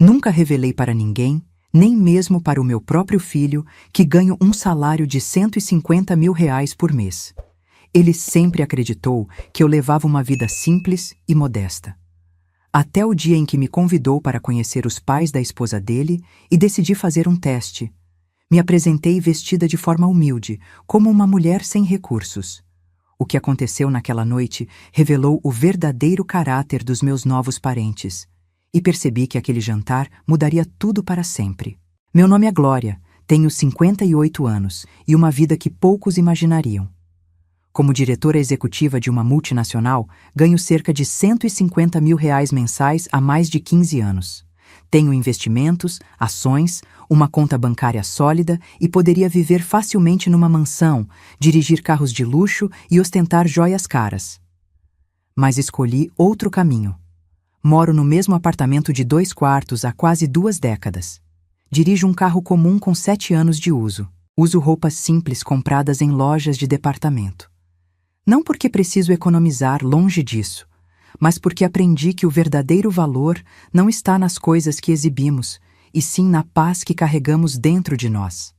Nunca revelei para ninguém, nem mesmo para o meu próprio filho, que ganho um salário de R$ 150 mil por mês. Ele sempre acreditou que eu levava uma vida simples e modesta. Até o dia em que me convidou para conhecer os pais da esposa dele e decidi fazer um teste. Me apresentei vestida de forma humilde, como uma mulher sem recursos. O que aconteceu naquela noite revelou o verdadeiro caráter dos meus novos parentes, e percebi que aquele jantar mudaria tudo para sempre. Meu nome é Glória, tenho 58 anos e uma vida que poucos imaginariam. Como diretora executiva de uma multinacional, ganho cerca de R$ 150 mil mensais há mais de 15 anos. Tenho investimentos, ações, uma conta bancária sólida e poderia viver facilmente numa mansão, dirigir carros de luxo e ostentar joias caras. Mas escolhi outro caminho. Moro no mesmo apartamento de 2 quartos há quase 2 décadas. Dirijo um carro comum com 7 anos de uso. Uso roupas simples compradas em lojas de departamento. Não porque preciso economizar, longe disso, mas porque aprendi que o verdadeiro valor não está nas coisas que exibimos, e sim na paz que carregamos dentro de nós.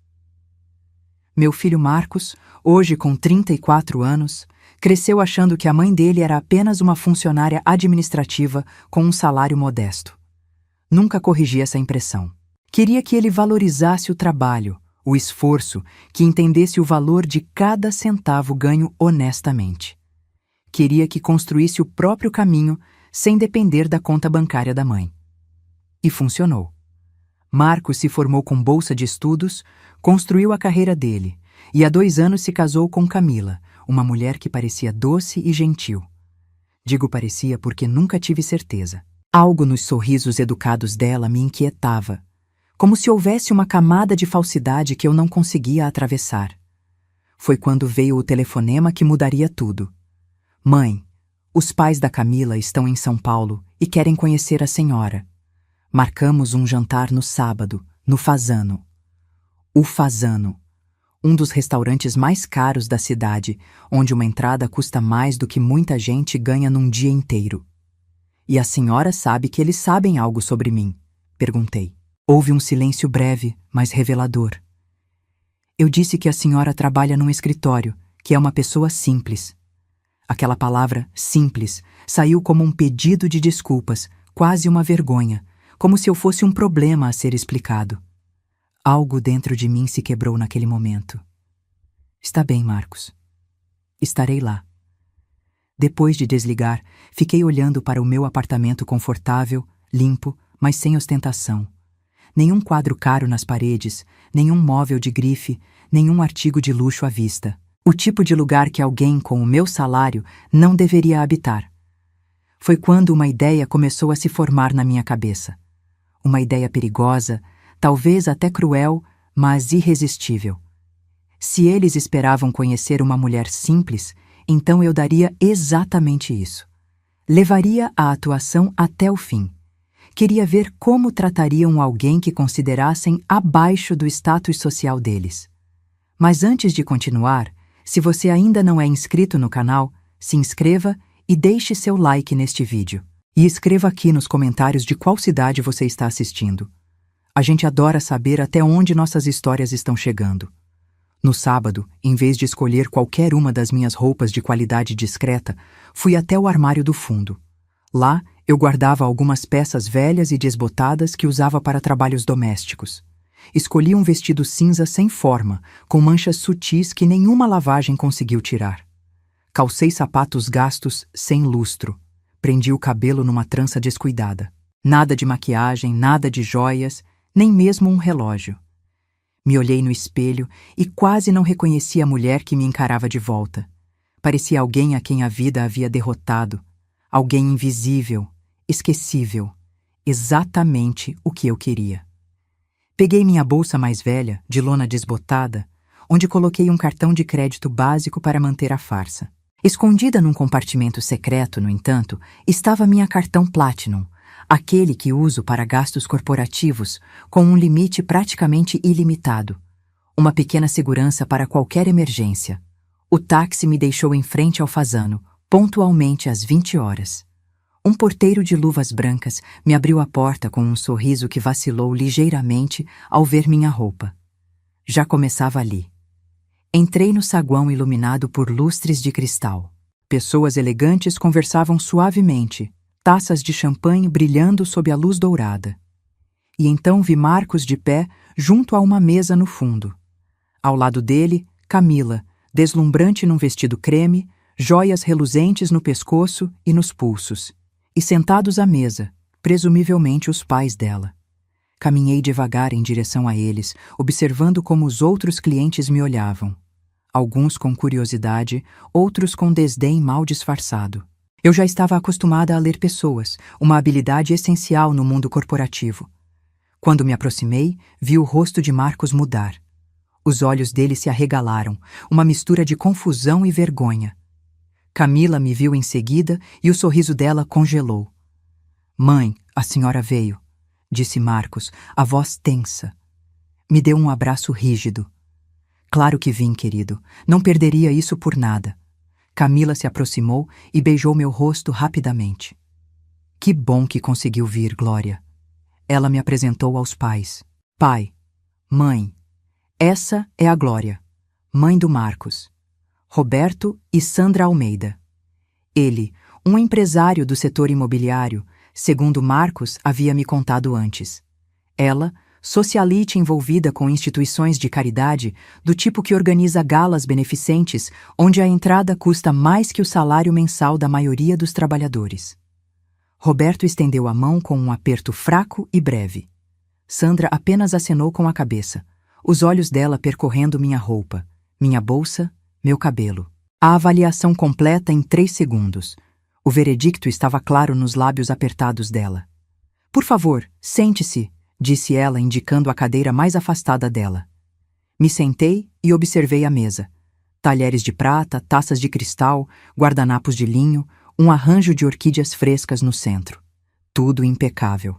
Meu filho Marcos, hoje com 34 anos, cresceu achando que a mãe dele era apenas uma funcionária administrativa com um salário modesto. Nunca corrigi essa impressão. Queria que ele valorizasse o trabalho, o esforço, que entendesse o valor de cada centavo ganho honestamente. Queria que construísse o próprio caminho sem depender da conta bancária da mãe. E funcionou. Marcos se formou com bolsa de estudos, construiu a carreira dele e há 2 anos se casou com Camila, uma mulher que parecia doce e gentil. Digo parecia porque nunca tive certeza. Algo nos sorrisos educados dela me inquietava, como se houvesse uma camada de falsidade que eu não conseguia atravessar. Foi quando veio o telefonema que mudaria tudo. Mãe, os pais da Camila estão em São Paulo e querem conhecer a senhora. Marcamos um jantar no sábado, no Fasano. O Fasano, um dos restaurantes mais caros da cidade, onde uma entrada custa mais do que muita gente ganha num dia inteiro. E a senhora sabe que eles sabem algo sobre mim? Perguntei. Houve um silêncio breve, mas revelador. Eu disse que a senhora trabalha num escritório, que é uma pessoa simples. Aquela palavra, simples, saiu como um pedido de desculpas, quase uma vergonha, como se eu fosse um problema a ser explicado. Algo dentro de mim se quebrou naquele momento. Está bem, Marcos. Estarei lá. Depois de desligar, fiquei olhando para o meu apartamento confortável, limpo, mas sem ostentação. Nenhum quadro caro nas paredes, nenhum móvel de grife, nenhum artigo de luxo à vista. O tipo de lugar que alguém com o meu salário não deveria habitar. Foi quando uma ideia começou a se formar na minha cabeça. Uma ideia perigosa, talvez até cruel, mas irresistível. Se eles esperavam conhecer uma mulher simples, então eu daria exatamente isso. Levaria a atuação até o fim. Queria ver como tratariam alguém que considerassem abaixo do status social deles. Mas antes de continuar, se você ainda não é inscrito no canal, se inscreva e deixe seu like neste vídeo. E escreva aqui nos comentários de qual cidade você está assistindo. A gente adora saber até onde nossas histórias estão chegando. No sábado, em vez de escolher qualquer uma das minhas roupas de qualidade discreta, fui até o armário do fundo. Lá, eu guardava algumas peças velhas e desbotadas que usava para trabalhos domésticos. Escolhi um vestido cinza sem forma, com manchas sutis que nenhuma lavagem conseguiu tirar. Calcei sapatos gastos sem lustro. Prendi o cabelo numa trança descuidada. Nada de maquiagem, nada de joias, nem mesmo um relógio. Me olhei no espelho e quase não reconheci a mulher que me encarava de volta. Parecia alguém a quem a vida havia derrotado. Alguém invisível, esquecível. Exatamente o que eu queria. Peguei minha bolsa mais velha, de lona desbotada, onde coloquei um cartão de crédito básico para manter a farsa. Escondida num compartimento secreto, no entanto, estava minha cartão Platinum, aquele que uso para gastos corporativos, com um limite praticamente ilimitado. Uma pequena segurança para qualquer emergência. O táxi me deixou em frente ao Fasano, pontualmente às 20 horas. Um porteiro de luvas brancas me abriu a porta com um sorriso que vacilou ligeiramente ao ver minha roupa. Já começava ali. Entrei no saguão iluminado por lustres de cristal. Pessoas elegantes conversavam suavemente, taças de champanhe brilhando sob a luz dourada. E então vi Marcos de pé junto a uma mesa no fundo. Ao lado dele, Camila, deslumbrante num vestido creme, joias reluzentes no pescoço e nos pulsos. E sentados à mesa, presumivelmente os pais dela. Caminhei devagar em direção a eles, observando como os outros clientes me olhavam. Alguns com curiosidade, outros com desdém mal disfarçado. Eu já estava acostumada a ler pessoas, uma habilidade essencial no mundo corporativo. Quando me aproximei, vi o rosto de Marcos mudar. Os olhos dele se arregalaram, uma mistura de confusão e vergonha. Camila me viu em seguida e o sorriso dela congelou. "Mãe, a senhora veio", disse Marcos, a voz tensa. Me deu um abraço rígido. "Claro que vim, querido. Não perderia isso por nada." Camila se aproximou e beijou meu rosto rapidamente. "Que bom que conseguiu vir, Glória." Ela me apresentou aos pais. "Pai, mãe, essa é a Glória, mãe do Marcos. Roberto e Sandra Almeida. Ele, um empresário do setor imobiliário, segundo Marcos havia me contado antes. Ela, socialite envolvida com instituições de caridade, do tipo que organiza galas beneficentes, onde a entrada custa mais que o salário mensal da maioria dos trabalhadores." Roberto estendeu a mão com um aperto fraco e breve. Sandra apenas acenou com a cabeça, os olhos dela percorrendo minha roupa, minha bolsa, meu cabelo. A avaliação completa em 3 segundos. O veredicto estava claro nos lábios apertados dela. "Por favor, sente-se", disse ela, indicando a cadeira mais afastada dela. Me sentei e observei a mesa. Talheres de prata, taças de cristal, guardanapos de linho, um arranjo de orquídeas frescas no centro. Tudo impecável.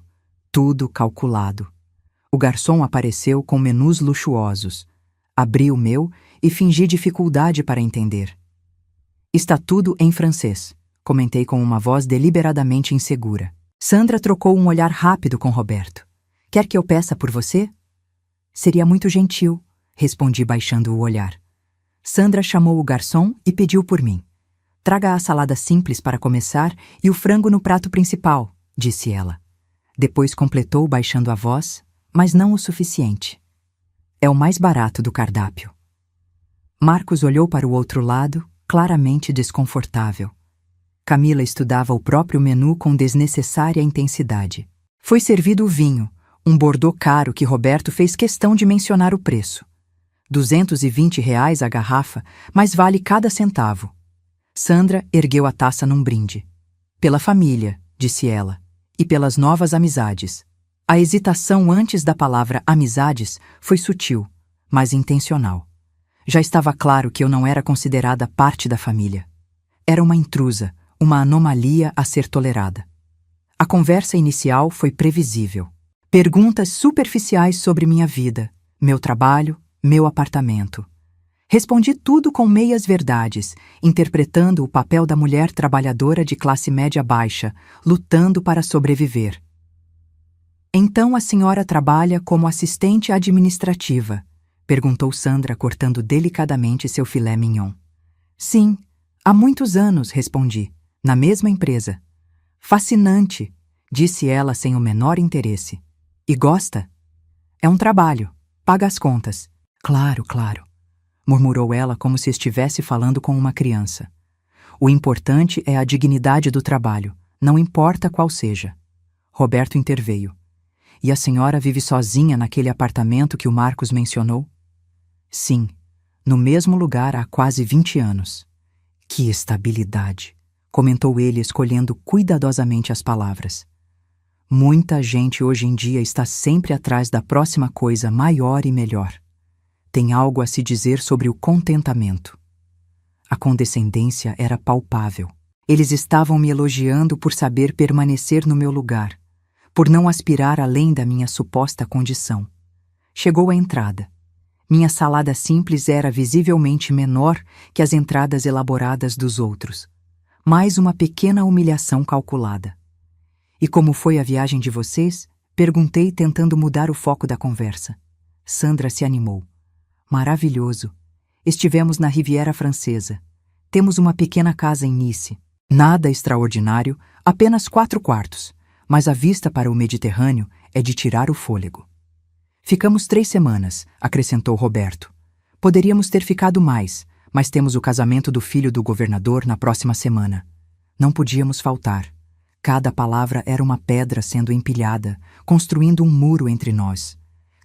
Tudo calculado. O garçom apareceu com menus luxuosos. Abri o meu e fingi dificuldade para entender. "Está tudo em francês", comentei com uma voz deliberadamente insegura. Sandra trocou um olhar rápido com Roberto. "Quer que eu peça por você?" "Seria muito gentil", respondi baixando o olhar. Sandra chamou o garçom e pediu por mim. "Traga a salada simples para começar e o frango no prato principal", disse ela. Depois completou baixando a voz, mas não o suficiente. "É o mais barato do cardápio." Marcos olhou para o outro lado, claramente desconfortável. Camila estudava o próprio menu com desnecessária intensidade. Foi servido o vinho, um Bordeaux caro que Roberto fez questão de mencionar o preço. R$ 220 a garrafa, mas vale cada centavo. Sandra ergueu a taça num brinde. "Pela família", disse ela, "e pelas novas amizades." A hesitação antes da palavra amizades foi sutil, mas intencional. Já estava claro que eu não era considerada parte da família. Era uma intrusa, uma anomalia a ser tolerada. A conversa inicial foi previsível. Perguntas superficiais sobre minha vida, meu trabalho, meu apartamento. Respondi tudo com meias-verdades, interpretando o papel da mulher trabalhadora de classe média baixa, lutando para sobreviver. "Então a senhora trabalha como assistente administrativa?", perguntou Sandra, cortando delicadamente seu filé mignon. "Sim, há muitos anos", respondi, "na mesma empresa." "Fascinante", disse ela sem o menor interesse. "E gosta?" "É um trabalho. Paga as contas." "Claro, claro", murmurou ela como se estivesse falando com uma criança. "O importante é a dignidade do trabalho, não importa qual seja." Roberto interveio. "E a senhora vive sozinha naquele apartamento que o Marcos mencionou?" "Sim, no mesmo lugar há quase 20 anos." "Que estabilidade", comentou ele, escolhendo cuidadosamente as palavras. "Muita gente hoje em dia está sempre atrás da próxima coisa maior e melhor. Tem algo a se dizer sobre o contentamento." A condescendência era palpável. Eles estavam me elogiando por saber permanecer no meu lugar, por não aspirar além da minha suposta condição. Chegou a entrada. Minha salada simples era visivelmente menor que as entradas elaboradas dos outros. Mais uma pequena humilhação calculada. E como foi a viagem de vocês? Perguntei, tentando mudar o foco da conversa. Sandra se animou. Maravilhoso. Estivemos na Riviera Francesa. Temos uma pequena casa em Nice. Nada extraordinário, apenas 4 quartos, mas a vista para o Mediterrâneo é de tirar o fôlego. Ficamos 3 semanas, acrescentou Roberto. Poderíamos ter ficado mais, mas temos o casamento do filho do governador na próxima semana. Não podíamos faltar. Cada palavra era uma pedra sendo empilhada, construindo um muro entre nós.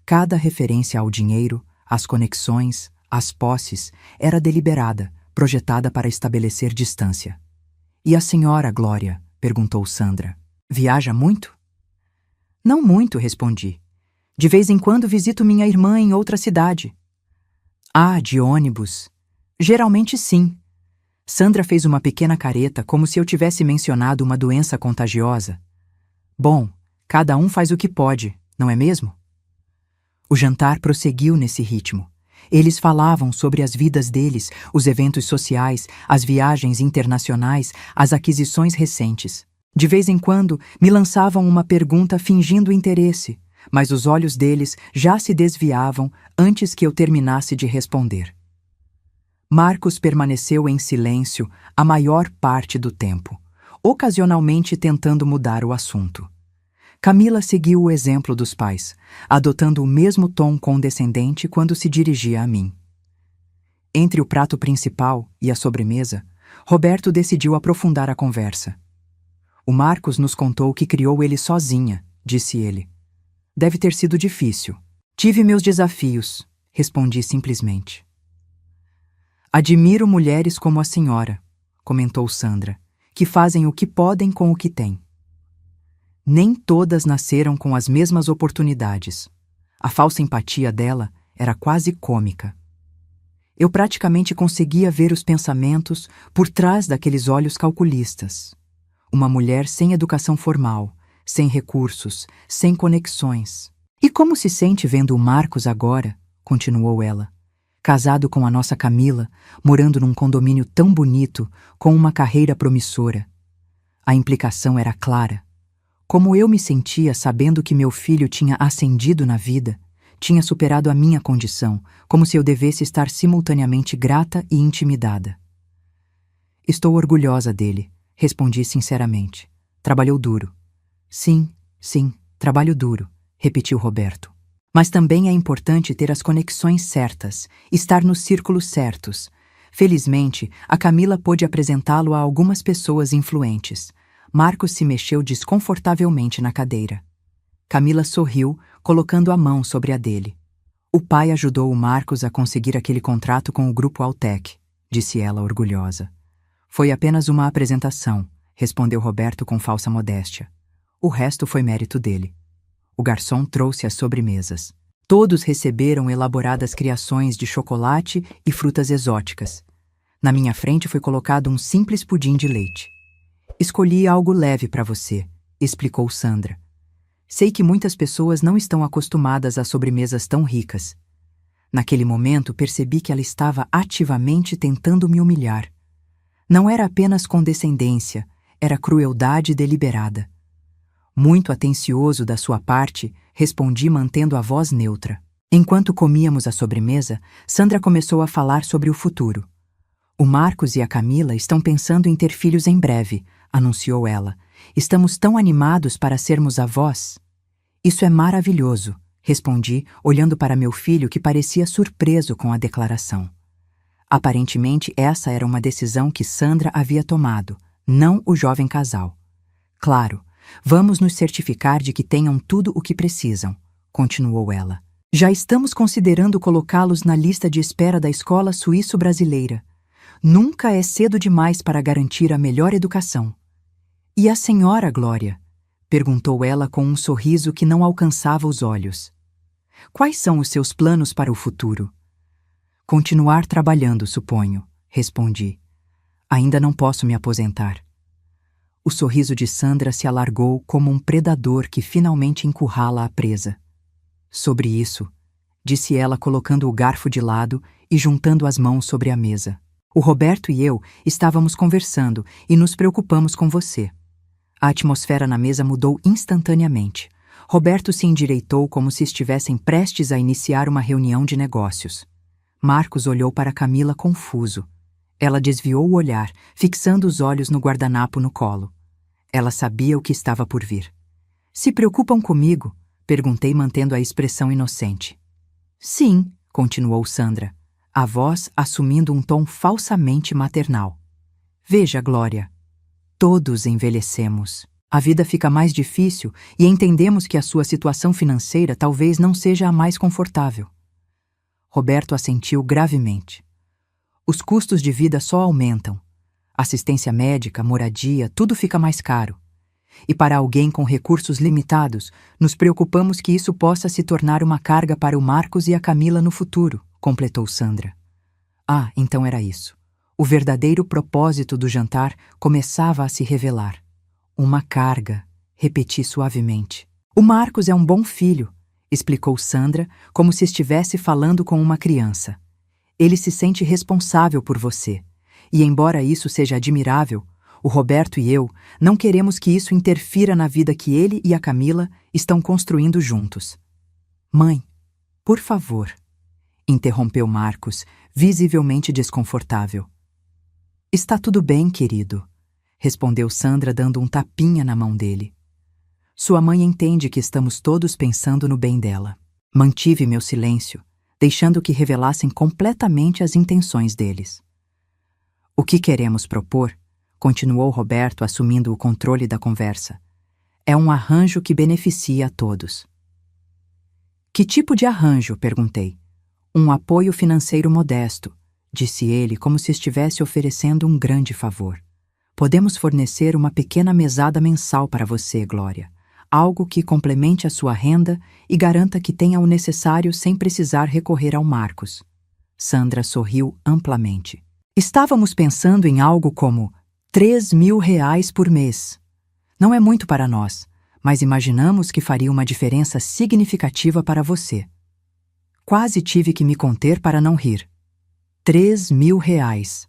Cada referência ao dinheiro, às conexões, às posses, era deliberada, projetada para estabelecer distância. E a senhora, Glória? Perguntou Sandra. Viaja muito? Não muito, respondi. De vez em quando visito minha irmã em outra cidade. Ah, de ônibus. Geralmente sim. Sandra fez uma pequena careta, como se eu tivesse mencionado uma doença contagiosa. Bom, cada um faz o que pode, não é mesmo? O jantar prosseguiu nesse ritmo. Eles falavam sobre as vidas deles, os eventos sociais, as viagens internacionais, as aquisições recentes. De vez em quando, me lançavam uma pergunta fingindo interesse, mas os olhos deles já se desviavam antes que eu terminasse de responder. Marcos permaneceu em silêncio a maior parte do tempo, ocasionalmente tentando mudar o assunto. Camila seguiu o exemplo dos pais, adotando o mesmo tom condescendente quando se dirigia a mim. Entre o prato principal e a sobremesa, Roberto decidiu aprofundar a conversa. O Marcos nos contou que criou ele sozinha, disse ele. Deve ter sido difícil. Tive meus desafios, respondi simplesmente. Admiro mulheres como a senhora, comentou Sandra, que fazem o que podem com o que têm. Nem todas nasceram com as mesmas oportunidades. A falsa empatia dela era quase cômica. Eu praticamente conseguia ver os pensamentos por trás daqueles olhos calculistas. Uma mulher sem educação formal, sem recursos, sem conexões. E como se sente vendo o Marcos agora? Continuou ela. Casado com a nossa Camila, morando num condomínio tão bonito, com uma carreira promissora. A implicação era clara. Como eu me sentia sabendo que meu filho tinha ascendido na vida, tinha superado a minha condição, como se eu devesse estar simultaneamente grata e intimidada. Estou orgulhosa dele, respondi sinceramente. Trabalhou duro. Sim, trabalho duro, repetiu Roberto. Mas também é importante ter as conexões certas, estar nos círculos certos. Felizmente, a Camila pôde apresentá-lo a algumas pessoas influentes. Marcos se mexeu desconfortavelmente na cadeira. Camila sorriu, colocando a mão sobre a dele. O pai ajudou o Marcos a conseguir aquele contrato com o Grupo Altec, disse ela orgulhosa. Foi apenas uma apresentação, respondeu Roberto com falsa modéstia. O resto foi mérito dele. O garçom trouxe as sobremesas. Todos receberam elaboradas criações de chocolate e frutas exóticas. Na minha frente foi colocado um simples pudim de leite. Escolhi algo leve para você, explicou Sandra. Sei que muitas pessoas não estão acostumadas a sobremesas tão ricas. Naquele momento percebi que ela estava ativamente tentando me humilhar. Não era apenas condescendência, era crueldade deliberada. Muito atencioso da sua parte, respondi mantendo a voz neutra. Enquanto comíamos a sobremesa, Sandra começou a falar sobre o futuro. O Marcos e a Camila estão pensando em ter filhos em breve, anunciou ela. Estamos tão animados para sermos avós. Isso é maravilhoso, respondi, olhando para meu filho que parecia surpreso com a declaração. Aparentemente essa era uma decisão que Sandra havia tomado, não o jovem casal. Claro, vamos nos certificar de que tenham tudo o que precisam, continuou ela. Já estamos considerando colocá-los na lista de espera da escola suíço-brasileira. Nunca é cedo demais para garantir a melhor educação. E a senhora, Glória? Perguntou ela com um sorriso que não alcançava os olhos. Quais são os seus planos para o futuro? Continuar trabalhando, suponho, respondi. Ainda não posso me aposentar. O sorriso de Sandra se alargou como um predador que finalmente encurrala a presa. Sobre isso, disse ela colocando o garfo de lado e juntando as mãos sobre a mesa. O Roberto e eu estávamos conversando e nos preocupamos com você. A atmosfera na mesa mudou instantaneamente. Roberto se endireitou como se estivessem prestes a iniciar uma reunião de negócios. Marcos olhou para Camila confuso. Ela desviou o olhar, fixando os olhos no guardanapo no colo. Ela sabia o que estava por vir. Se preocupam comigo? Perguntei, mantendo a expressão inocente. Sim, continuou Sandra, a voz assumindo um tom falsamente maternal. Veja, Glória, todos envelhecemos. A vida fica mais difícil e entendemos que a sua situação financeira talvez não seja a mais confortável. Roberto assentiu gravemente. Os custos de vida só aumentam. Assistência médica, moradia, tudo fica mais caro. E para alguém com recursos limitados, nos preocupamos que isso possa se tornar uma carga para o Marcos e a Camila no futuro, completou Sandra. Ah, então era isso. O verdadeiro propósito do jantar começava a se revelar. Uma carga, repeti suavemente. O Marcos é um bom filho, explicou Sandra, como se estivesse falando com uma criança. Ele se sente responsável por você. E embora isso seja admirável, o Roberto e eu não queremos que isso interfira na vida que ele e a Camila estão construindo juntos. Mãe, por favor, interrompeu Marcos, visivelmente desconfortável. Está tudo bem, querido, respondeu Sandra dando um tapinha na mão dele. Sua mãe entende que estamos todos pensando no bem dela. Mantive meu silêncio, deixando que revelassem completamente as intenções deles. O que queremos propor, continuou Roberto assumindo o controle da conversa, é um arranjo que beneficia a todos. Que tipo de arranjo? Perguntei. Um apoio financeiro modesto, disse ele como se estivesse oferecendo um grande favor. Podemos fornecer uma pequena mesada mensal para você, Glória. Algo que complemente a sua renda e garanta que tenha o necessário sem precisar recorrer ao Marcos. Sandra sorriu amplamente. Estávamos pensando em algo como R$ 3.000 por mês. Não é muito para nós, mas imaginamos que faria uma diferença significativa para você. Quase tive que me conter para não rir. R$ 3.000.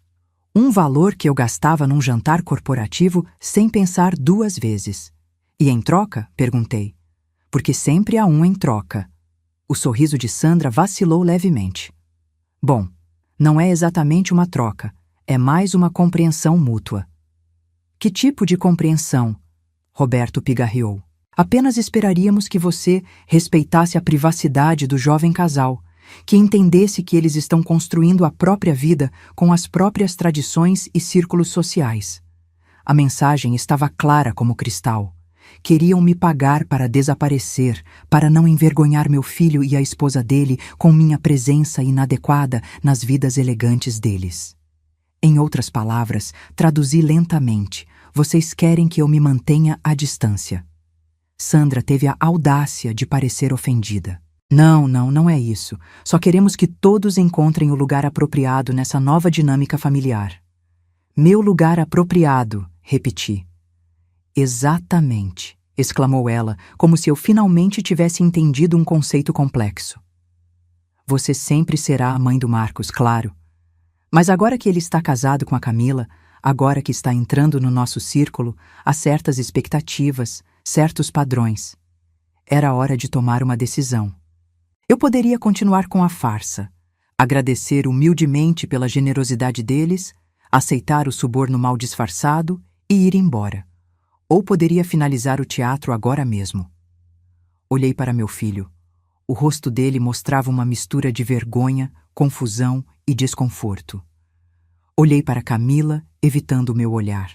Um valor que eu gastava num jantar corporativo sem pensar duas vezes. E em troca? Perguntei. Porque sempre há um em troca. O sorriso de Sandra vacilou levemente. Bom, não é exatamente uma troca, é mais uma compreensão mútua. Que tipo de compreensão? Roberto pigarreou. Apenas esperaríamos que você respeitasse a privacidade do jovem casal, que entendesse que eles estão construindo a própria vida com as próprias tradições e círculos sociais. A mensagem estava clara como cristal. Queriam me pagar para desaparecer, para não envergonhar meu filho e a esposa dele com minha presença inadequada nas vidas elegantes deles. Em outras palavras, traduzi lentamente, vocês querem que eu me mantenha à distância. Sandra teve a audácia de parecer ofendida. Não é isso. Só queremos que todos encontrem o lugar apropriado nessa nova dinâmica familiar. Meu lugar apropriado, repeti. Exatamente, exclamou ela, como se eu finalmente tivesse entendido um conceito complexo. Você sempre será a mãe do Marcos, claro. Mas agora que ele está casado com a Camila, agora que está entrando no nosso círculo, há certas expectativas, certos padrões. Era hora de tomar uma decisão. Eu poderia continuar com a farsa, agradecer humildemente pela generosidade deles, aceitar o suborno mal disfarçado e ir embora. Ou poderia finalizar o teatro agora mesmo. Olhei para meu filho. O rosto dele mostrava uma mistura de vergonha, confusão e desconforto. Olhei para Camila, evitando o meu olhar.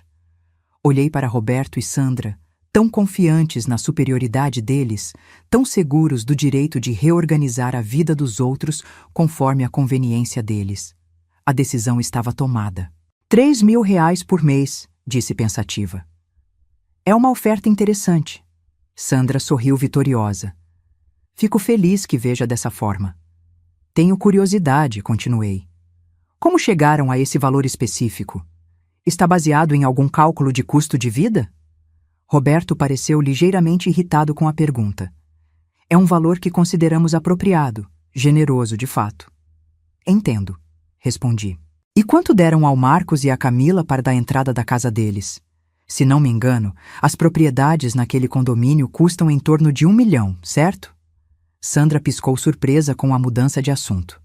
Olhei para Roberto e Sandra, tão confiantes na superioridade deles, tão seguros do direito de reorganizar a vida dos outros conforme a conveniência deles. A decisão estava tomada. R$ 3.000 por mês, disse pensativa. É uma oferta interessante. Sandra sorriu vitoriosa. Fico feliz que veja dessa forma. Tenho curiosidade, continuei. Como chegaram a esse valor específico? Está baseado em algum cálculo de custo de vida? Roberto pareceu ligeiramente irritado com a pergunta. É um valor que consideramos apropriado, generoso de fato. Entendo, respondi. E quanto deram ao Marcos e à Camila para dar entrada da casa deles? Se não me engano, as propriedades naquele condomínio custam em torno de 1 milhão, certo? Sandra piscou surpresa com a mudança de assunto.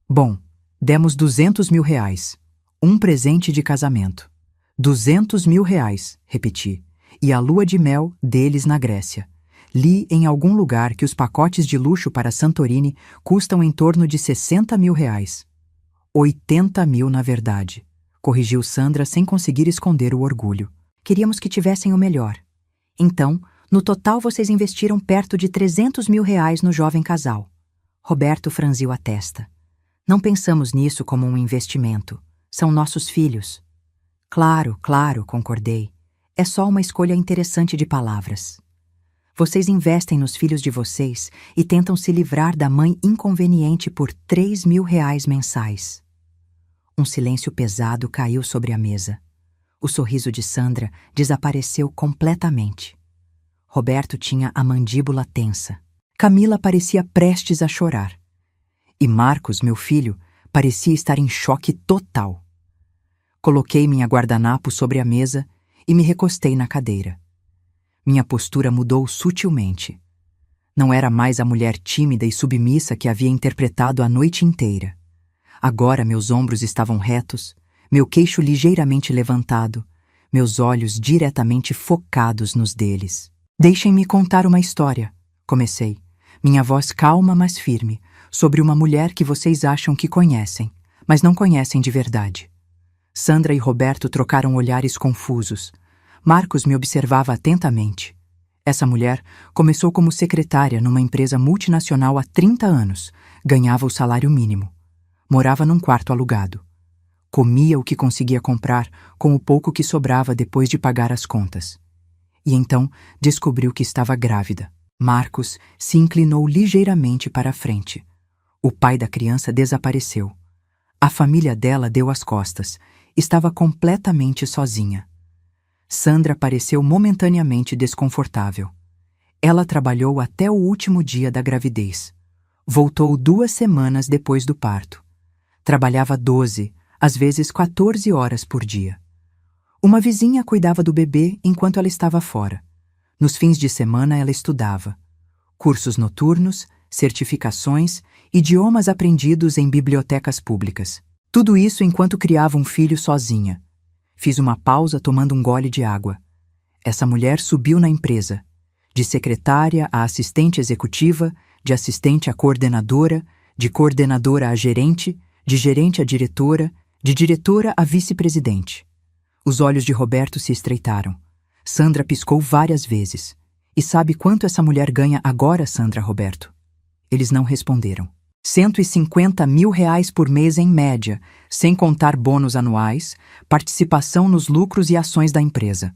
Bom, demos 200 mil reais. Um presente de casamento. 200 mil reais, repeti. E a lua de mel deles na Grécia. Li em algum lugar que os pacotes de luxo para Santorini custam em torno de 60 mil reais. 80 mil, na verdade, corrigiu Sandra sem conseguir esconder o orgulho. Queríamos que tivessem o melhor. Então, no total vocês investiram perto de 300 mil reais no jovem casal. Roberto franziu a testa. Não pensamos nisso como um investimento. São nossos filhos. Claro, claro, concordei. É só uma escolha interessante de palavras. Vocês investem nos filhos de vocês e tentam se livrar da mãe inconveniente por 3 mil reais mensais. Um silêncio pesado caiu sobre a mesa. O sorriso de Sandra desapareceu completamente. Roberto tinha a mandíbula tensa. Camila parecia prestes a chorar. E Marcos, meu filho, parecia estar em choque total. Coloquei minha guardanapo sobre a mesa e me recostei na cadeira. Minha postura mudou sutilmente. Não era mais a mulher tímida e submissa que havia interpretado a noite inteira. Agora meus ombros estavam retos, meu queixo ligeiramente levantado, meus olhos diretamente focados nos deles. Deixem-me contar uma história, comecei, minha voz calma mas firme, sobre uma mulher que vocês acham que conhecem, mas não conhecem de verdade. Sandra e Roberto trocaram olhares confusos. Marcos me observava atentamente. Essa mulher começou como secretária numa empresa multinacional há 30 anos, ganhava o salário mínimo. Morava num quarto alugado. Comia o que conseguia comprar com o pouco que sobrava depois de pagar as contas. E então descobriu que estava grávida. Marcos se inclinou ligeiramente para a frente. O pai da criança desapareceu. A família dela deu as costas. Estava completamente sozinha. Sandra pareceu momentaneamente desconfortável. Ela trabalhou até o último dia da gravidez. Voltou 2 semanas depois do parto. Trabalhava 12, às vezes 14 horas por dia. Uma vizinha cuidava do bebê enquanto ela estava fora. Nos fins de semana ela estudava. Cursos noturnos, certificações, idiomas aprendidos em bibliotecas públicas. Tudo isso enquanto criava um filho sozinha. Fiz uma pausa tomando um gole de água. Essa mulher subiu na empresa. De secretária a assistente executiva, de assistente a coordenadora, de coordenadora a gerente, de gerente a diretora, de diretora a vice-presidente. Os olhos de Roberto se estreitaram. Sandra piscou várias vezes. E sabe quanto essa mulher ganha agora, Sandra, Roberto? Eles não responderam. 150 mil reais por mês em média, sem contar bônus anuais, participação nos lucros e ações da empresa.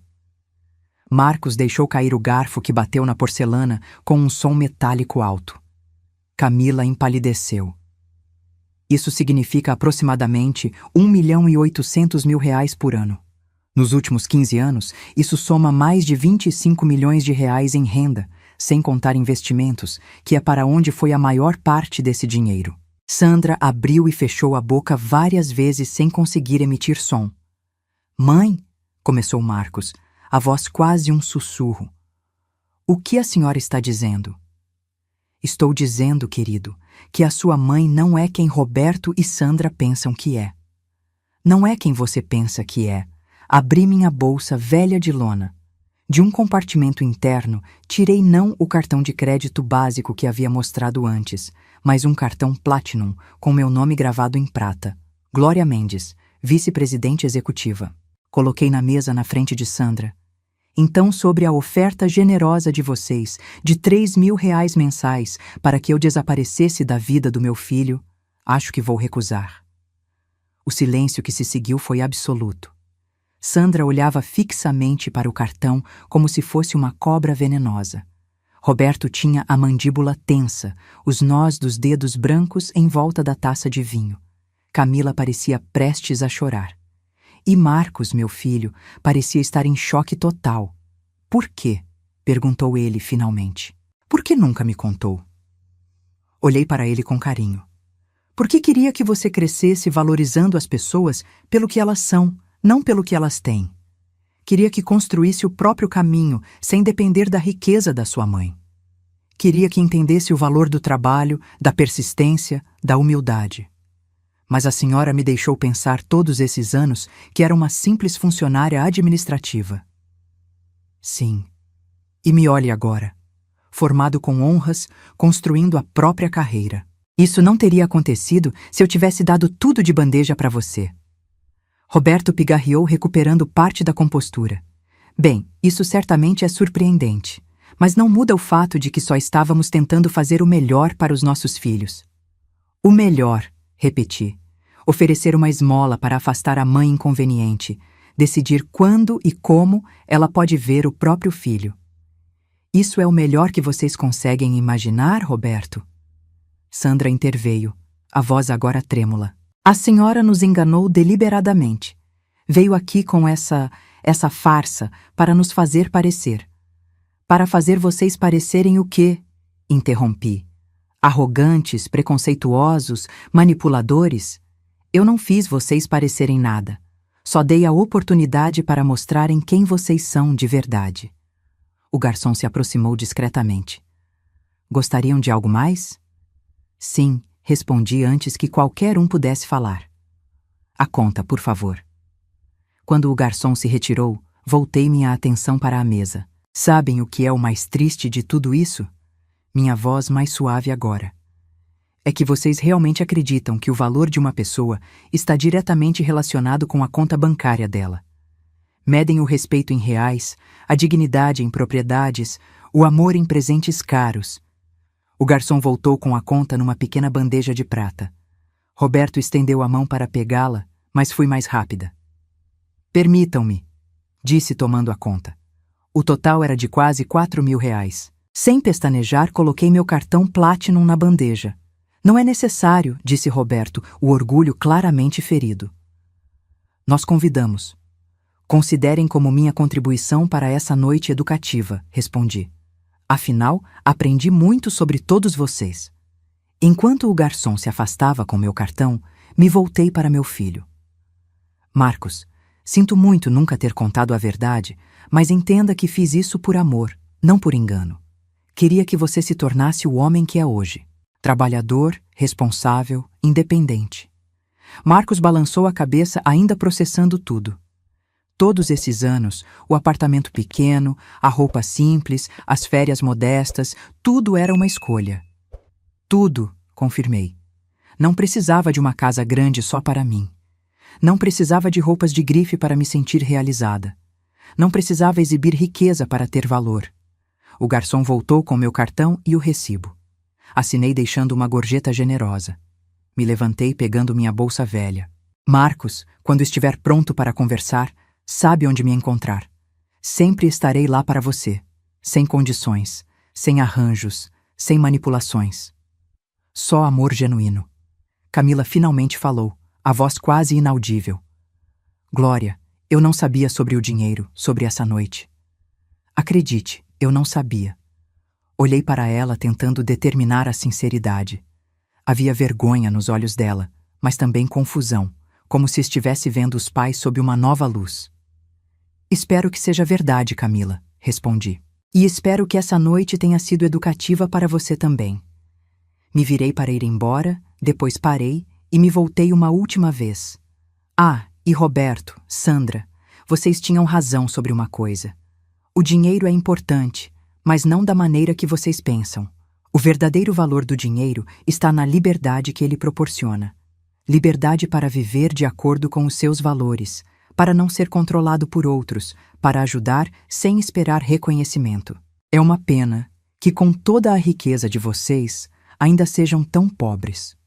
Marcos deixou cair o garfo que bateu na porcelana com um som metálico alto. Camila empalideceu. Isso significa aproximadamente 1.800.000 reais por ano. Nos últimos 15 anos, isso soma mais de 25 milhões de reais em renda, sem contar investimentos, que é para onde foi a maior parte desse dinheiro. Sandra abriu e fechou a boca várias vezes sem conseguir emitir som. Mãe, começou Marcos, a voz quase um sussurro. O que a senhora está dizendo? Estou dizendo, querido, que a sua mãe não é quem Roberto e Sandra pensam que é. Não é quem você pensa que é. Abri minha bolsa velha de lona. De um compartimento interno, tirei não o cartão de crédito básico que havia mostrado antes, mas um cartão Platinum com meu nome gravado em prata. Glória Mendes, vice-presidente executiva. Coloquei na mesa na frente de Sandra. Então, sobre a oferta generosa de vocês, de 3 mil reais mensais, para que eu desaparecesse da vida do meu filho, acho que vou recusar. O silêncio que se seguiu foi absoluto. Sandra olhava fixamente para o cartão como se fosse uma cobra venenosa. Roberto tinha a mandíbula tensa, os nós dos dedos brancos em volta da taça de vinho. Camila parecia prestes a chorar. E Marcos, meu filho, parecia estar em choque total. Por quê? Perguntou ele finalmente. Por que nunca me contou? Olhei para ele com carinho. Porque queria que você crescesse valorizando as pessoas pelo que elas são, não pelo que elas têm. Queria que construísse o próprio caminho, sem depender da riqueza da sua mãe. Queria que entendesse o valor do trabalho, da persistência, da humildade. Mas a senhora me deixou pensar todos esses anos que era uma simples funcionária administrativa. Sim. E me olhe agora, formado com honras, construindo a própria carreira. Isso não teria acontecido se eu tivesse dado tudo de bandeja para você. Roberto pigarreou, recuperando parte da compostura. Bem, isso certamente é surpreendente, mas não muda o fato de que só estávamos tentando fazer o melhor para os nossos filhos. O melhor, repeti. Oferecer uma esmola para afastar a mãe inconveniente, decidir quando e como ela pode ver o próprio filho. Isso é o melhor que vocês conseguem imaginar, Roberto? Sandra interveio, a voz agora trêmula. A senhora nos enganou deliberadamente. Veio aqui com essa farsa para nos fazer parecer. Para fazer vocês parecerem o quê? Interrompi. Arrogantes, preconceituosos, manipuladores? Eu não fiz vocês parecerem nada. Só dei a oportunidade para mostrarem quem vocês são de verdade. O garçom se aproximou discretamente. Gostariam de algo mais? Sim, respondi antes que qualquer um pudesse falar. A conta, por favor. Quando o garçom se retirou, voltei minha atenção para a mesa. Sabem o que é o mais triste de tudo isso? Minha voz mais suave agora. É que vocês realmente acreditam que o valor de uma pessoa está diretamente relacionado com a conta bancária dela. Medem o respeito em reais, a dignidade em propriedades, o amor em presentes caros. O garçom voltou com a conta numa pequena bandeja de prata. Roberto estendeu a mão para pegá-la, mas fui mais rápida. Permitam-me, disse tomando a conta. O total era de quase R$ 4.000. Sem pestanejar, coloquei meu cartão Platinum na bandeja. Não é necessário, disse Roberto, o orgulho claramente ferido. Nós convidamos. Considerem como minha contribuição para essa noite educativa, respondi. Afinal, aprendi muito sobre todos vocês. Enquanto o garçom se afastava com meu cartão, me voltei para meu filho. Marcos, sinto muito nunca ter contado a verdade, mas entenda que fiz isso por amor, não por engano. Queria que você se tornasse o homem que é hoje. Trabalhador, responsável, independente. Marcos balançou a cabeça, ainda processando tudo. Todos esses anos, o apartamento pequeno, a roupa simples, as férias modestas, tudo era uma escolha. Tudo, confirmei. Não precisava de uma casa grande só para mim. Não precisava de roupas de grife para me sentir realizada. Não precisava exibir riqueza para ter valor. O garçom voltou com meu cartão e o recibo. Assinei deixando uma gorjeta generosa. Me levantei pegando minha bolsa velha. Marcos, quando estiver pronto para conversar, sabe onde me encontrar. Sempre estarei lá para você, sem condições, sem arranjos, sem manipulações. Só amor genuíno. Camila finalmente falou, a voz quase inaudível. Glória, eu não sabia sobre o dinheiro, sobre essa noite. Acredite, eu não sabia. Olhei para ela tentando determinar a sinceridade. Havia vergonha nos olhos dela, mas também confusão, como se estivesse vendo os pais sob uma nova luz. Espero que seja verdade, Camila, respondi. E espero que essa noite tenha sido educativa para você também. Me virei para ir embora, depois parei e me voltei uma última vez. Ah, e Roberto, Sandra, vocês tinham razão sobre uma coisa. O dinheiro é importante, mas não da maneira que vocês pensam. O verdadeiro valor do dinheiro está na liberdade que ele proporciona. Liberdade para viver de acordo com os seus valores, para não ser controlado por outros, para ajudar sem esperar reconhecimento. É uma pena que, com toda a riqueza de vocês, ainda sejam tão pobres.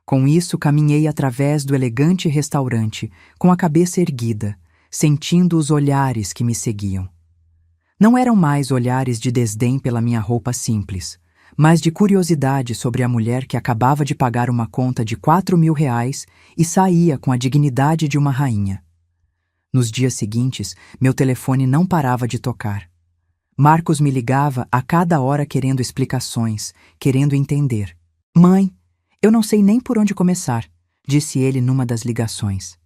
Com isso, caminhei através do elegante restaurante, com a cabeça erguida, sentindo os olhares que me seguiam. Não eram mais olhares de desdém pela minha roupa simples, mas de curiosidade sobre a mulher que acabava de pagar uma conta de R$ 4.000 e saía com a dignidade de uma rainha. Nos dias seguintes, meu telefone não parava de tocar. Marcos me ligava a cada hora querendo explicações, querendo entender. Mãe, Eu não sei nem por onde começar, disse ele numa das ligações.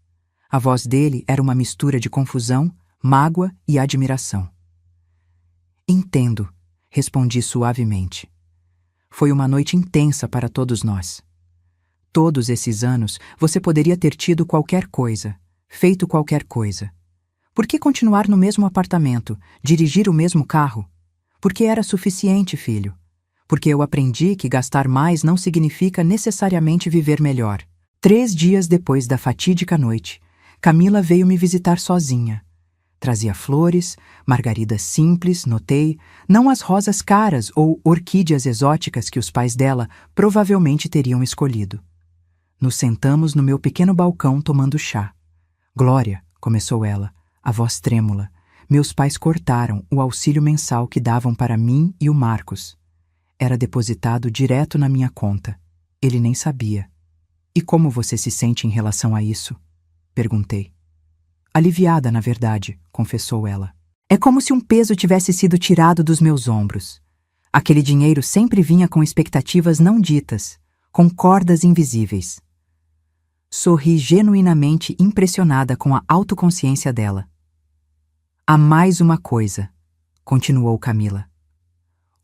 A voz dele era uma mistura de confusão, mágoa e admiração. Entendo, respondi suavemente. Foi uma noite intensa para todos nós. Todos esses anos você poderia ter tido qualquer coisa, feito qualquer coisa. Por que continuar no mesmo apartamento, dirigir o mesmo carro? Porque era suficiente, filho. Porque eu aprendi que gastar mais não significa necessariamente viver melhor. 3 dias depois da fatídica noite, Camila veio me visitar sozinha. Trazia flores, margaridas simples, notei, não as rosas caras ou orquídeas exóticas que os pais dela provavelmente teriam escolhido. Nos sentamos no meu pequeno balcão tomando chá. Glória, começou ela, a voz trêmula, meus pais cortaram o auxílio mensal que davam para mim e o Marcos. Era depositado direto na minha conta. Ele nem sabia. E como você se sente em relação a isso? Perguntei. Aliviada, na verdade, confessou ela. É como se um peso tivesse sido tirado dos meus ombros. Aquele dinheiro sempre vinha com expectativas não ditas, com cordas invisíveis. Sorri genuinamente impressionada com a autoconsciência dela. Há mais uma coisa, continuou Camila.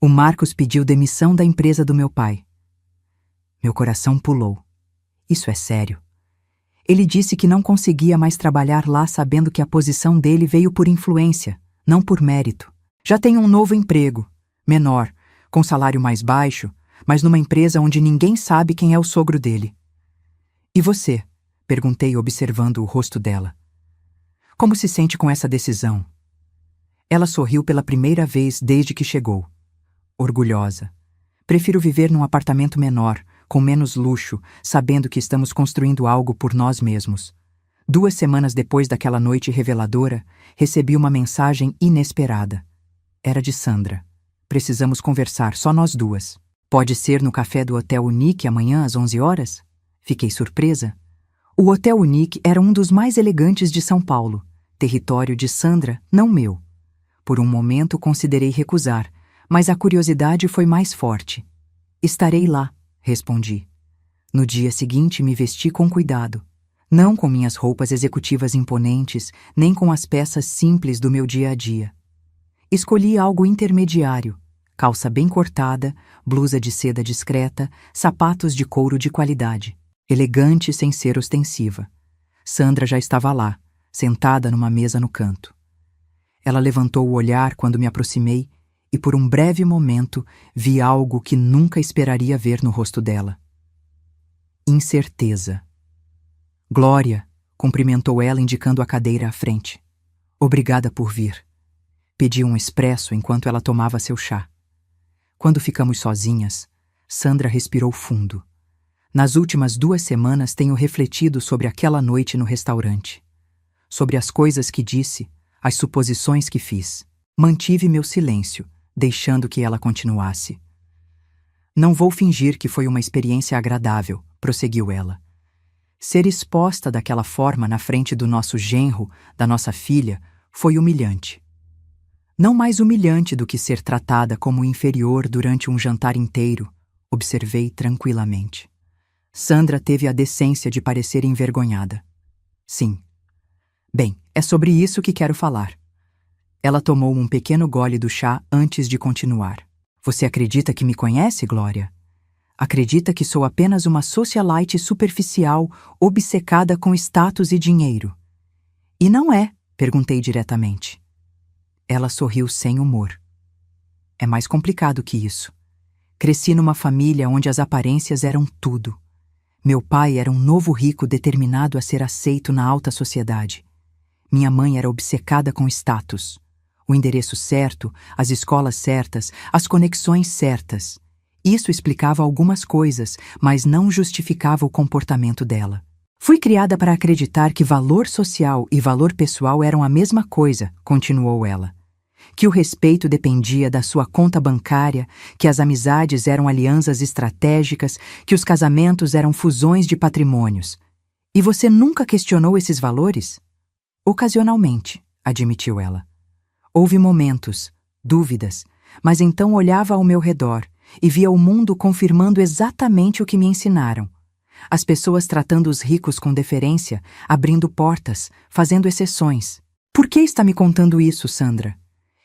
O Marcos pediu demissão da empresa do meu pai. Meu coração pulou. Isso é sério. Ele disse que não conseguia mais trabalhar lá sabendo que a posição dele veio por influência, não por mérito. Já tem um novo emprego, menor, com salário mais baixo, mas numa empresa onde ninguém sabe quem é o sogro dele. E você? Perguntei observando o rosto dela. Como se sente com essa decisão? Ela sorriu pela primeira vez desde que chegou. Orgulhosa. Prefiro viver num apartamento menor, com menos luxo, sabendo que estamos construindo algo por nós mesmos. 2 semanas depois daquela noite reveladora, recebi uma mensagem inesperada. Era de Sandra. Precisamos conversar, só nós duas. Pode ser no café do Hotel Unique amanhã às 11 horas? Fiquei surpresa. O Hotel Unique era um dos mais elegantes de São Paulo, território de Sandra, não meu. Por um momento considerei recusar, mas a curiosidade foi mais forte. Estarei lá, respondi. No dia seguinte me vesti com cuidado. Não com minhas roupas executivas imponentes, nem com as peças simples do meu dia a dia. Escolhi algo intermediário, calça bem cortada, blusa de seda discreta, sapatos de couro de qualidade, elegante sem ser ostensiva. Sandra já estava lá, sentada numa mesa no canto. Ela levantou o olhar quando me aproximei e por um breve momento vi algo que nunca esperaria ver no rosto dela. Incerteza. Glória, cumprimentou ela indicando a cadeira à frente. Obrigada por vir. Pedi um expresso enquanto ela tomava seu chá. Quando ficamos sozinhas, Sandra respirou fundo. Nas últimas 2 semanas tenho refletido sobre aquela noite no restaurante. Sobre as coisas que disse, as suposições que fiz. Mantive meu silêncio, deixando que ela continuasse. Não vou fingir que foi uma experiência agradável, prosseguiu ela. Ser exposta daquela forma na frente do nosso genro, da nossa filha, foi humilhante. Não mais humilhante do que ser tratada como inferior durante um jantar inteiro, observei tranquilamente. Sandra teve a decência de parecer envergonhada. Sim. Bem, é sobre isso que quero falar. Ela tomou um pequeno gole do chá antes de continuar. Você acredita que me conhece, Glória? Acredita que sou apenas uma socialite superficial, obcecada com status e dinheiro? E não é, perguntei diretamente. Ela sorriu sem humor. É mais complicado que isso. Cresci numa família onde as aparências eram tudo. Meu pai era um novo rico determinado a ser aceito na alta sociedade. Minha mãe era obcecada com status. O endereço certo, as escolas certas, as conexões certas. Isso explicava algumas coisas, mas não justificava o comportamento dela. Fui criada para acreditar que valor social e valor pessoal eram a mesma coisa, continuou ela. Que o respeito dependia da sua conta bancária, que as amizades eram alianças estratégicas, que os casamentos eram fusões de patrimônios. E você nunca questionou esses valores? Ocasionalmente, admitiu ela. Houve momentos, dúvidas, mas então olhava ao meu redor, e via o mundo confirmando exatamente o que me ensinaram. As pessoas tratando os ricos com deferência, abrindo portas, fazendo exceções. Por que está me contando isso, Sandra?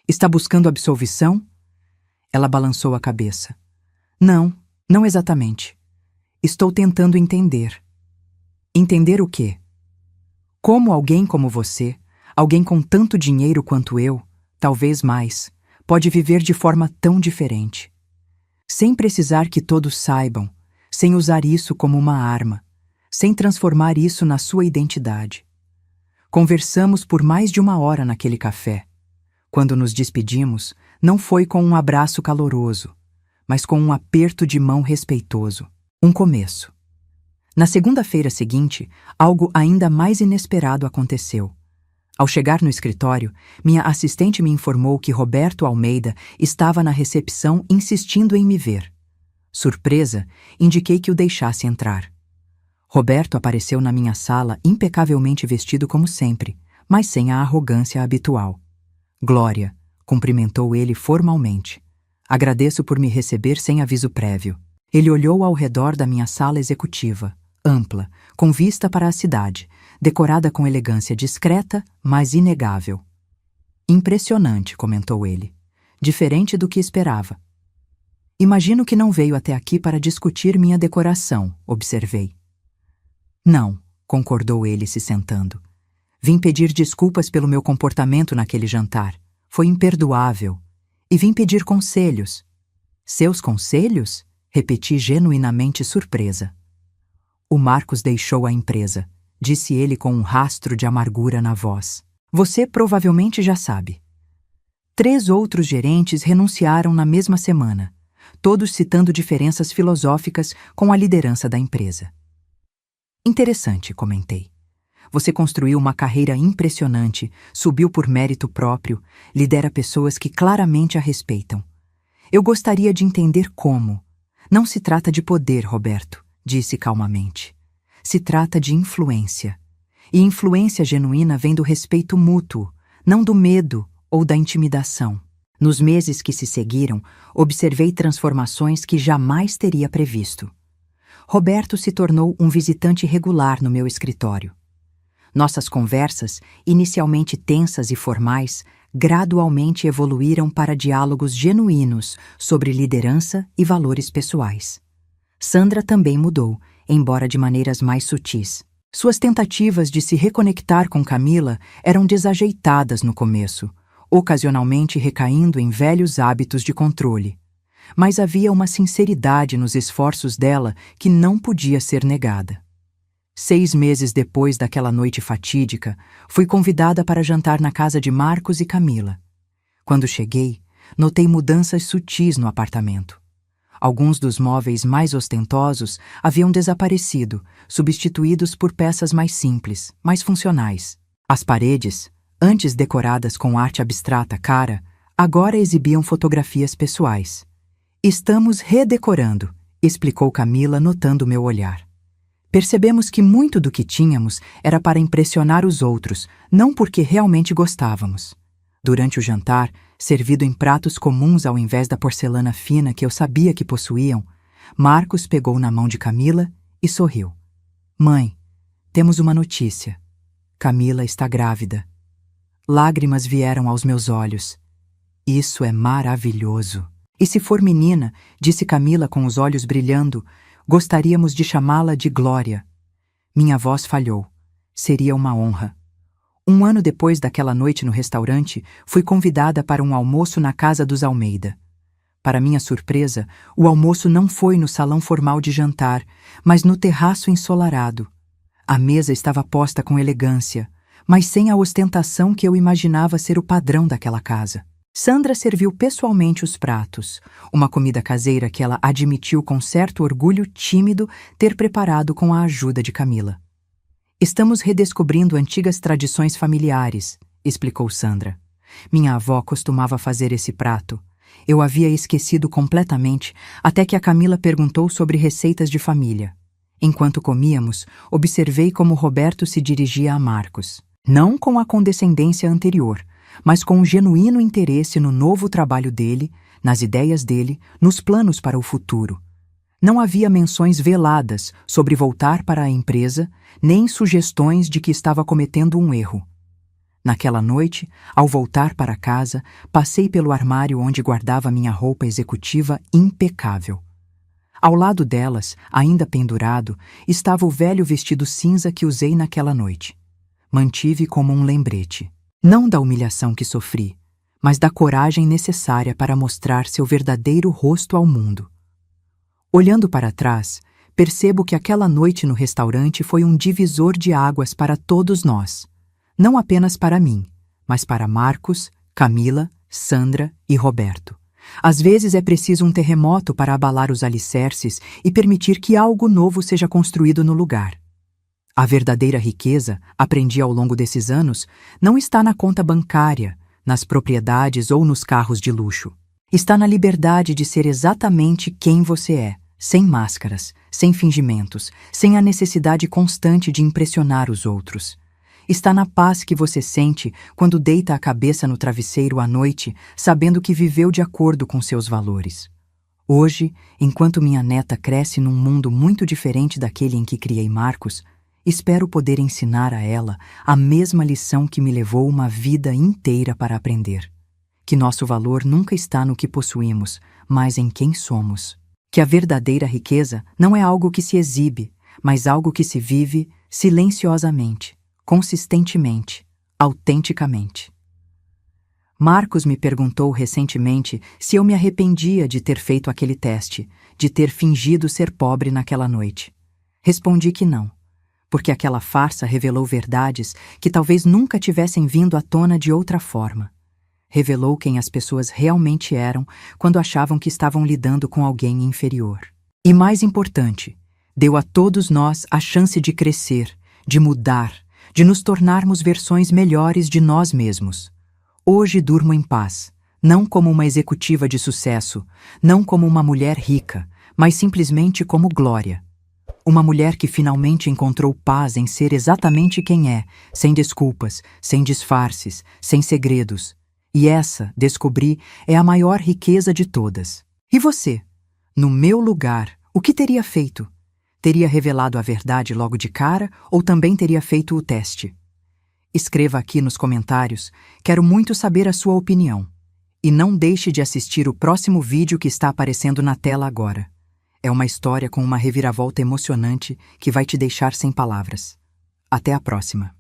Está buscando absolvição? Ela balançou a cabeça. Não, não exatamente. Estou tentando entender. Entender o quê? Como alguém como você, alguém com tanto dinheiro quanto eu, talvez mais, pode viver de forma tão diferente? Sem precisar que todos saibam, sem usar isso como uma arma, sem transformar isso na sua identidade. Conversamos por mais de 1 hora naquele café. Quando nos despedimos, não foi com um abraço caloroso, mas com um aperto de mão respeitoso. Um começo. Na segunda-feira seguinte, algo ainda mais inesperado aconteceu. Ao chegar no escritório, minha assistente me informou que Roberto Almeida estava na recepção insistindo em me ver. Surpresa, indiquei que o deixasse entrar. Roberto apareceu na minha sala impecavelmente vestido como sempre, mas sem a arrogância habitual. Glória, cumprimentou ele formalmente. Agradeço por me receber sem aviso prévio. Ele olhou ao redor da minha sala executiva, ampla, com vista para a cidade, decorada com elegância discreta, mas inegável. Impressionante, comentou ele. Diferente do que esperava. Imagino que não veio até aqui para discutir minha decoração, observei. Não, concordou ele se sentando. Vim pedir desculpas pelo meu comportamento naquele jantar. Foi imperdoável. E vim pedir conselhos. Seus conselhos? Repeti genuinamente surpresa. O Marcos deixou a empresa, disse ele com um rastro de amargura na voz. Você provavelmente já sabe. 3 outros gerentes renunciaram na mesma semana, todos citando diferenças filosóficas com a liderança da empresa. Interessante, comentei. Você construiu uma carreira impressionante, subiu por mérito próprio, lidera pessoas que claramente a respeitam. Eu gostaria de entender como. Não se trata de poder, Roberto, disse calmamente. Se trata de influência. E influência genuína vem do respeito mútuo, não do medo ou da intimidação. Nos meses que se seguiram, observei transformações que jamais teria previsto. Roberto se tornou um visitante regular no meu escritório. Nossas conversas, inicialmente tensas e formais, gradualmente evoluíram para diálogos genuínos sobre liderança e valores pessoais. Sandra também mudou, embora de maneiras mais sutis. Suas tentativas de se reconectar com Camila eram desajeitadas no começo, ocasionalmente recaindo em velhos hábitos de controle. Mas havia uma sinceridade nos esforços dela que não podia ser negada. 6 meses depois daquela noite fatídica, fui convidada para jantar na casa de Marcos e Camila. Quando cheguei, notei mudanças sutis no apartamento. Alguns dos móveis mais ostentosos haviam desaparecido, substituídos por peças mais simples, mais funcionais. As paredes, antes decoradas com arte abstrata cara, agora exibiam fotografias pessoais. Estamos redecorando, explicou Camila, notando meu olhar. Percebemos que muito do que tínhamos era para impressionar os outros, não porque realmente gostávamos. Durante o jantar, servido em pratos comuns ao invés da porcelana fina que eu sabia que possuíam, Marcos pegou na mão de Camila e sorriu. Mãe, temos uma notícia. Camila está grávida. Lágrimas vieram aos meus olhos. Isso é maravilhoso. E se for menina, disse Camila com os olhos brilhando, gostaríamos de chamá-la de Glória. Minha voz falhou. Seria uma honra. 1 ano depois daquela noite no restaurante, fui convidada para um almoço na casa dos Almeida. Para minha surpresa, o almoço não foi no salão formal de jantar, mas no terraço ensolarado. A mesa estava posta com elegância, mas sem a ostentação que eu imaginava ser o padrão daquela casa. Sandra serviu pessoalmente os pratos, uma comida caseira que ela admitiu com certo orgulho tímido ter preparado com a ajuda de Camila. Estamos redescobrindo antigas tradições familiares, explicou Sandra. Minha avó costumava fazer esse prato. Eu havia esquecido completamente até que a Camila perguntou sobre receitas de família. Enquanto comíamos, observei como Roberto se dirigia a Marcos. Não com a condescendência anterior, mas com um genuíno interesse no novo trabalho dele, nas ideias dele, nos planos para o futuro. Não havia menções veladas sobre voltar para a empresa, nem sugestões de que estava cometendo um erro. Naquela noite, ao voltar para casa, passei pelo armário onde guardava minha roupa executiva impecável. Ao lado delas, ainda pendurado, estava o velho vestido cinza que usei naquela noite. Mantive como um lembrete, não da humilhação que sofri, mas da coragem necessária para mostrar seu verdadeiro rosto ao mundo. Olhando para trás, percebo que aquela noite no restaurante foi um divisor de águas para todos nós. Não apenas para mim, mas para Marcos, Camila, Sandra e Roberto. Às vezes é preciso um terremoto para abalar os alicerces e permitir que algo novo seja construído no lugar. A verdadeira riqueza, aprendi ao longo desses anos, não está na conta bancária, nas propriedades ou nos carros de luxo. Está na liberdade de ser exatamente quem você é, sem máscaras, sem fingimentos, sem a necessidade constante de impressionar os outros. Está na paz que você sente quando deita a cabeça no travesseiro à noite, sabendo que viveu de acordo com seus valores. Hoje, enquanto minha neta cresce num mundo muito diferente daquele em que criei Marcos, espero poder ensinar a ela a mesma lição que me levou uma vida inteira para aprender. Que nosso valor nunca está no que possuímos, mas em quem somos. Que a verdadeira riqueza não é algo que se exibe, mas algo que se vive silenciosamente, consistentemente, autenticamente. Marcos me perguntou recentemente se eu me arrependia de ter feito aquele teste, de ter fingido ser pobre naquela noite. Respondi que não, porque aquela farsa revelou verdades que talvez nunca tivessem vindo à tona de outra forma. Revelou quem as pessoas realmente eram quando achavam que estavam lidando com alguém inferior. E mais importante, deu a todos nós a chance de crescer, de mudar, de nos tornarmos versões melhores de nós mesmos. Hoje durmo em paz, não como uma executiva de sucesso, não como uma mulher rica, mas simplesmente como Glória. Uma mulher que finalmente encontrou paz em ser exatamente quem é, sem desculpas, sem disfarces, sem segredos. E essa, descobri, é a maior riqueza de todas. E você? No meu lugar, o que teria feito? Teria revelado a verdade logo de cara ou também teria feito o teste? Escreva aqui nos comentários, quero muito saber a sua opinião. E não deixe de assistir o próximo vídeo que está aparecendo na tela agora. É uma história com uma reviravolta emocionante que vai te deixar sem palavras. Até a próxima!